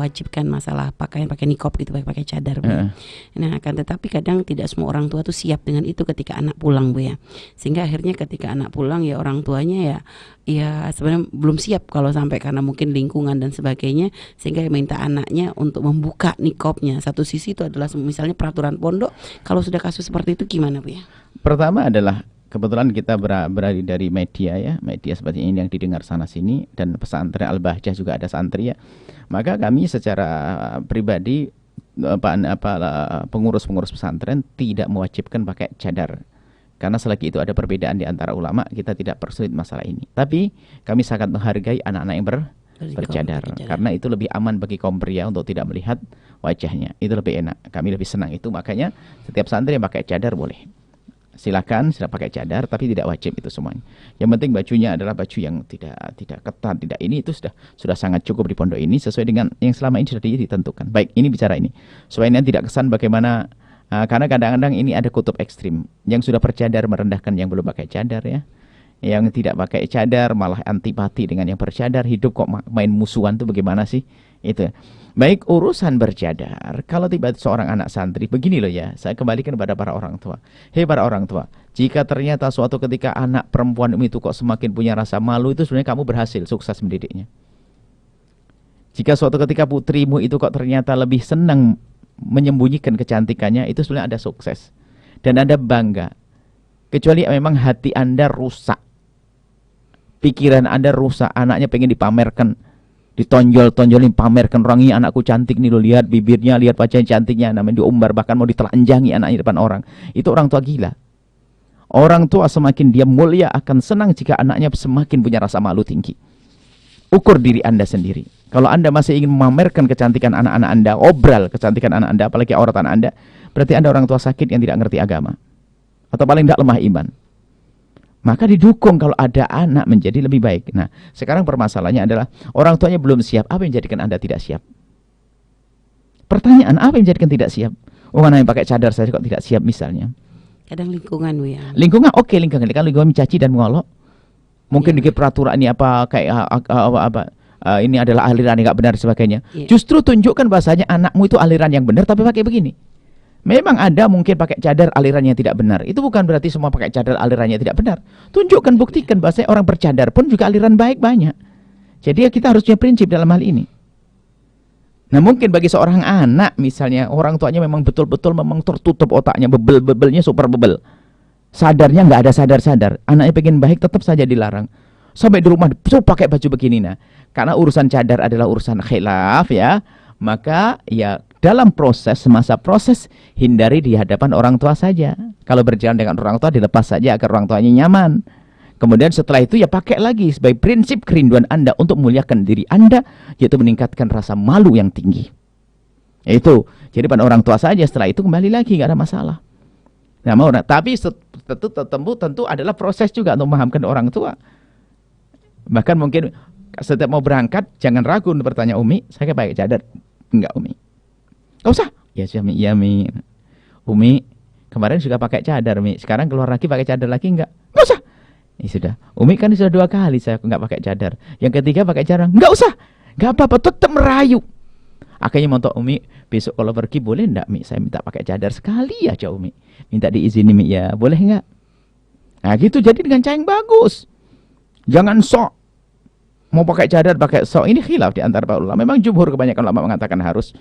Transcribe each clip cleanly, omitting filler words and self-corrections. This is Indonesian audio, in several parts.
mewajibkan masalah pakai niqab gitu, pakai cadar, Bu. Nah, akan tetapi kadang tidak semua orang tua tuh siap dengan itu ketika anak pulang, Bu ya. Sehingga akhirnya ketika anak pulang ya orang tuanya ya sebenarnya belum siap kalau sampai karena mungkin lingkungan dan sebagainya, sehingga minta anaknya untuk membuka niqabnya. Satu sisi itu adalah misalnya peraturan pondok. Kalau sudah kasus seperti itu gimana, Bu ya? Pertama adalah kebetulan kita berada dari media ya, media seperti ini yang didengar sana sini, dan pesantren Al-Bahjah juga ada santri ya. Maka kami secara pribadi pengurus-pengurus pesantren tidak mewajibkan pakai cadar. Karena selagi itu ada perbedaan di antara ulama, kita tidak persulit masalah ini. Tapi kami sangat menghargai anak-anak yang bercadar, karena itu lebih aman bagi kaum pria untuk tidak melihat wajahnya. Itu lebih enak, kami lebih senang itu. Makanya setiap santri yang pakai cadar boleh. Silakan pakai cadar, tapi tidak wajib itu semuanya. Yang penting bajunya adalah baju yang tidak ketat, tidak ini, itu sudah sangat cukup di pondok ini sesuai dengan yang selama ini sudah ditentukan. Baik, ini bicara ini. Supaya ini tidak kesan bagaimana karena kadang-kadang ini ada kutub ekstrim yang sudah bercadar merendahkan yang belum pakai cadar ya. Yang tidak pakai cadar malah antipati dengan yang bercadar, hidup kok main musuhan tuh bagaimana sih? Itu. Baik, urusan bercadar, kalau tiba seorang anak santri, begini loh ya, saya kembalikan kepada para orang tua. Hei para orang tua, jika ternyata suatu ketika anak perempuan itu kok semakin punya rasa malu, itu sebenarnya kamu berhasil, sukses mendidiknya. Jika suatu ketika putrimu itu kok ternyata lebih senang menyembunyikan kecantikannya, itu sebenarnya ada sukses. Dan Anda bangga. Kecuali memang hati Anda rusak. Pikiran Anda rusak, anaknya pengen dipamerkan, ditonjol-tonjolin, pamerkan, orang ini anakku cantik nih, lo lihat bibirnya, lihat wajahnya cantiknya, namanya diumbar, bahkan mau ditelanjangi anaknya depan orang. Itu orang tua gila. Orang tua semakin dia mulia akan senang jika anaknya semakin punya rasa malu tinggi. Ukur diri Anda sendiri. Kalau Anda masih ingin memamerkan kecantikan anak-anak Anda, obral kecantikan anak Anda, apalagi aurat anak Anda, berarti Anda orang tua sakit yang tidak ngerti agama. Atau paling tidak lemah iman. Maka didukung kalau ada anak menjadi lebih baik. Nah, sekarang permasalahannya adalah orang tuanya belum siap. Apa yang menjadikan Anda tidak siap? Pertanyaan, apa yang menjadikan tidak siap? Oh, anak yang pakai cadar saja kok tidak siap misalnya. Kadang lingkungan, Bu ya. Lingkungan, oke, lingkungan. Kalau lingkungan mencaci dan mengolok, mungkin dikit peraturan ini apa kayak ini adalah aliran yang nggak benar dan sebagainya. Justru tunjukkan bahasanya anakmu itu aliran yang benar tapi pakai begini. Memang ada mungkin pakai cadar aliran yang tidak benar. Itu bukan berarti semua pakai cadar alirannya tidak benar. Tunjukkan, buktikan bahwa orang bercadar pun juga aliran baik banyak. Jadi kita harus punya prinsip dalam hal ini. Nah, mungkin bagi seorang anak misalnya orang tuanya memang betul-betul memang tertutup otaknya, bebel-bebelnya super bebel. Sadarnya nggak ada sadar-sadar. Anaknya pengen baik tetap saja dilarang. Sampai di rumah pakai baju begini. Nah, karena urusan cadar adalah urusan khilaf ya. Maka ya dalam masa proses hindari di hadapan orang tua saja. Kalau berjalan dengan orang tua dilepas saja agar orang tuanya nyaman. Kemudian setelah itu ya pakai lagi sebagai prinsip kerinduan Anda untuk memuliakan diri Anda, yaitu meningkatkan rasa malu yang tinggi. Itu. Jadi pada orang tua saja, setelah itu kembali lagi nggak ada masalah. Nah, tapi tentu adalah proses juga untuk memahamkan orang tua. Bahkan mungkin setiap mau berangkat jangan ragu untuk bertanya, Umi, saya pakai cadar? Enggak, Umi. Gak usah. Ya, Mi. Ya, Mi. Umi, kemarin juga pakai cadar, Mi. Sekarang keluar lagi pakai cadar lagi enggak? Gak usah. Ya sudah. Umi kan sudah 2 kali saya enggak pakai cadar. Yang ketiga pakai cadar. Enggak usah. Enggak apa-apa, tetap merayu. Akhirnya montok, Umi, besok kalau pergi boleh enggak, Mi? Saya minta pakai cadar sekali aja, Umi. Minta diizini, Mi, ya. Boleh enggak? Nah, gitu. Jadi dengan cara yang bagus. Jangan sok. Mau pakai cadar, pakai sok. Ini khilaf di antara para ulama. Memang jumhur kebanyakan ulama mengatakan harus.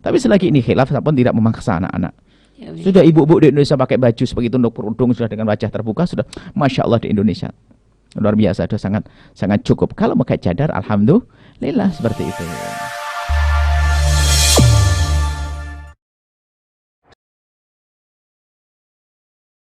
Tapi selagi ini khilaf, pun tidak memaksa anak-anak. Ya, sudah ibu-ibu di Indonesia pakai baju seperti tunduk kerudung, sudah dengan wajah terbuka, sudah Masya Allah di Indonesia. Luar biasa, sudah sangat cukup. Kalau pakai cadar, alhamdulillah seperti itu.